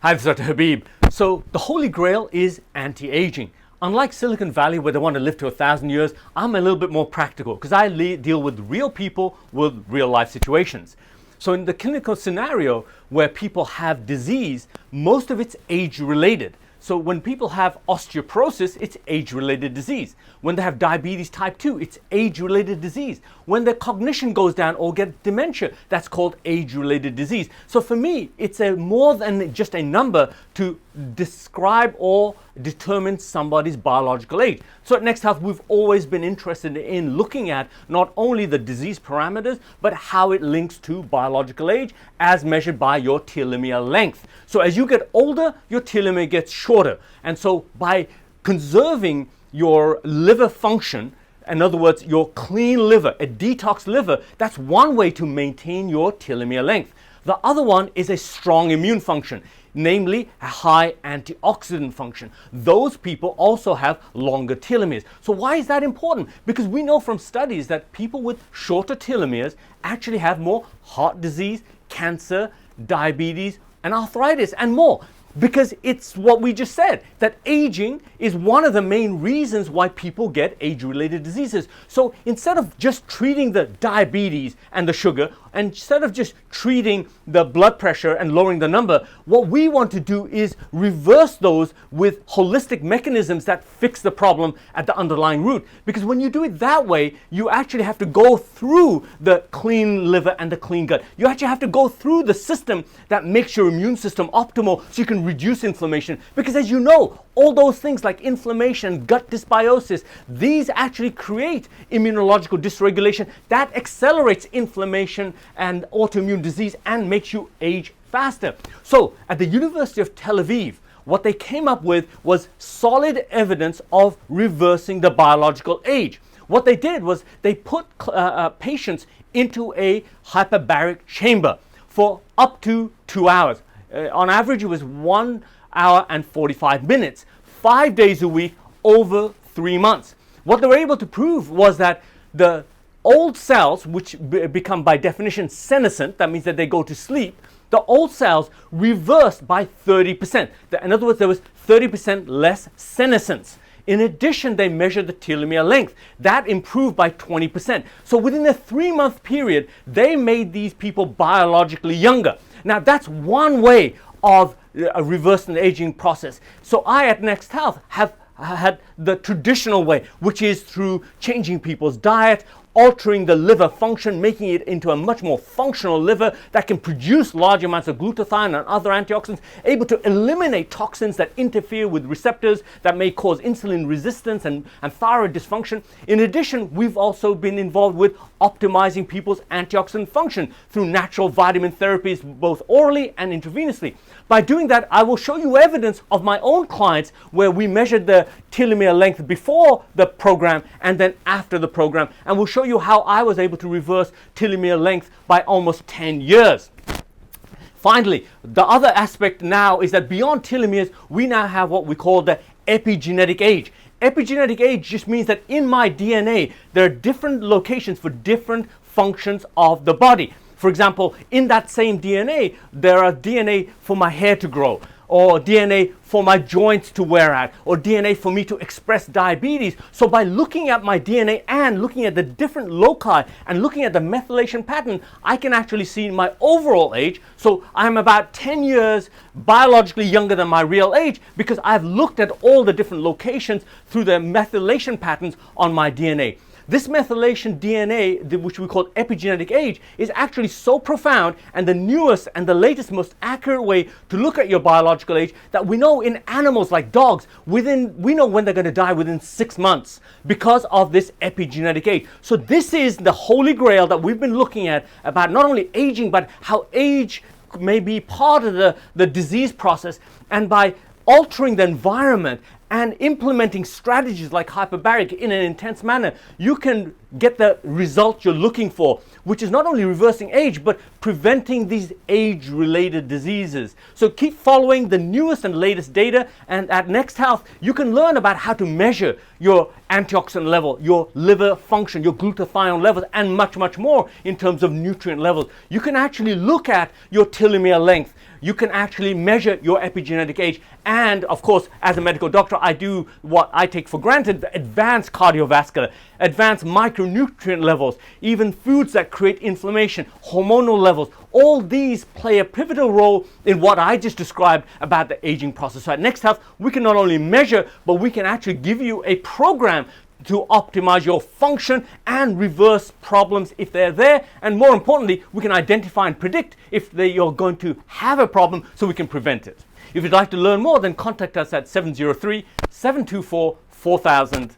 Hi, this is Dr. Habib. So the Holy Grail is anti-aging. Unlike Silicon Valley where they want to live to 1,000 years, I'm a little bit more practical because I deal with real people with real life situations. So in the clinical scenario where people have disease, most of it's age related. So when people have osteoporosis, it's age-related disease. When they have diabetes type 2, it's age-related disease. When their cognition goes down or get dementia, that's called age-related disease. So for me, it's more than just a number to describe or determine somebody's biological age. So at Next Health, we've always been interested in looking at not only the disease parameters, but how it links to biological age as measured by your telomere length. So as you get older, your telomere gets shorter. And so by conserving your liver function, in other words, your clean liver, a detox liver, that's one way to maintain your telomere length. The other one is a strong immune function, namely a high antioxidant function. Those people also have longer telomeres. So why is that important? Because we know from studies that people with shorter telomeres actually have more heart disease, cancer, diabetes, and arthritis, and more. Because it's what we just said, that aging is one of the main reasons why people get age-related diseases. So instead of just treating the diabetes and the sugar, and instead of just treating the blood pressure and lowering the number, what we want to do is reverse those with holistic mechanisms that fix the problem at the underlying root. Because when you do it that way, you actually have to go through the clean liver and the clean gut. You actually have to go through the system that makes your immune system optimal so you can reduce inflammation. Because as you know, all those things like inflammation, gut dysbiosis, these actually create immunological dysregulation that accelerates inflammation and autoimmune disease and makes you age faster. So at the University of Tel Aviv, what they came up with was solid evidence of reversing the biological age. What they did was they put patients into a hyperbaric chamber for up to 2 hours. On average, it was 1 hour and 45 minutes, 5 days a week over 3 months. What they were able to prove was that the old cells, which become by definition senescent, that means that they go to sleep, the old cells reversed by 30%. In other words, there was 30% less senescence. In addition, they measured the telomere length. That improved by 20%. So within a 3-month period, they made these people biologically younger. Now, that's one way of reversing the aging process. So I at Next Health have had the traditional way, which is through changing people's diet, altering the liver function, making it into a much more functional liver that can produce large amounts of glutathione and other antioxidants, able to eliminate toxins that interfere with receptors that may cause insulin resistance and thyroid dysfunction. In addition, we've also been involved with optimizing people's antioxidant function through natural vitamin therapies, both orally and intravenously. By doing that, I will show you evidence of my own clients where we measured the telomere length before the program and then after the program, and we'll show you how I was able to reverse telomere length by almost 10 years. Finally, the other aspect now is that beyond telomeres, we now have what we call the epigenetic age. Epigenetic age just means that in my DNA, there are different locations for different functions of the body. For example, in that same DNA, there are DNA for my hair to grow, or DNA for my joints to wear out, or DNA for me to express diabetes. So by looking at my DNA and looking at the different loci and looking at the methylation pattern, I can actually see my overall age. So I'm about 10 years biologically younger than my real age because I've looked at all the different locations through the methylation patterns on my DNA. This methylation DNA, which we call epigenetic age, is actually so profound and the newest and the latest, most accurate way to look at your biological age that we know in animals like dogs, we know when they're going to die within 6 months because of this epigenetic age. So this is the holy grail that we've been looking at about not only aging, but how age may be part of the disease process. And by altering the environment and implementing strategies like hyperbaric in an intense manner, you can get the result you're looking for, which is not only reversing age, but preventing these age-related diseases. So keep following the newest and latest data, and at Next Health, you can learn about how to measure your antioxidant level, your liver function, your glutathione levels, and much, much more in terms of nutrient levels. You can actually look at your telomere length. You can actually measure your epigenetic age. And of course, as a medical doctor, I do what I take for granted: advanced cardiovascular, advanced micronutrient levels, even foods that create inflammation, hormonal levels. All these play a pivotal role in what I just described about the aging process. So at Next Health, we can not only measure, but we can actually give you a program to optimize your function and reverse problems if they're there. And more importantly, we can identify and predict if you're going to have a problem so we can prevent it. If you'd like to learn more, then contact us at 703-724-4000.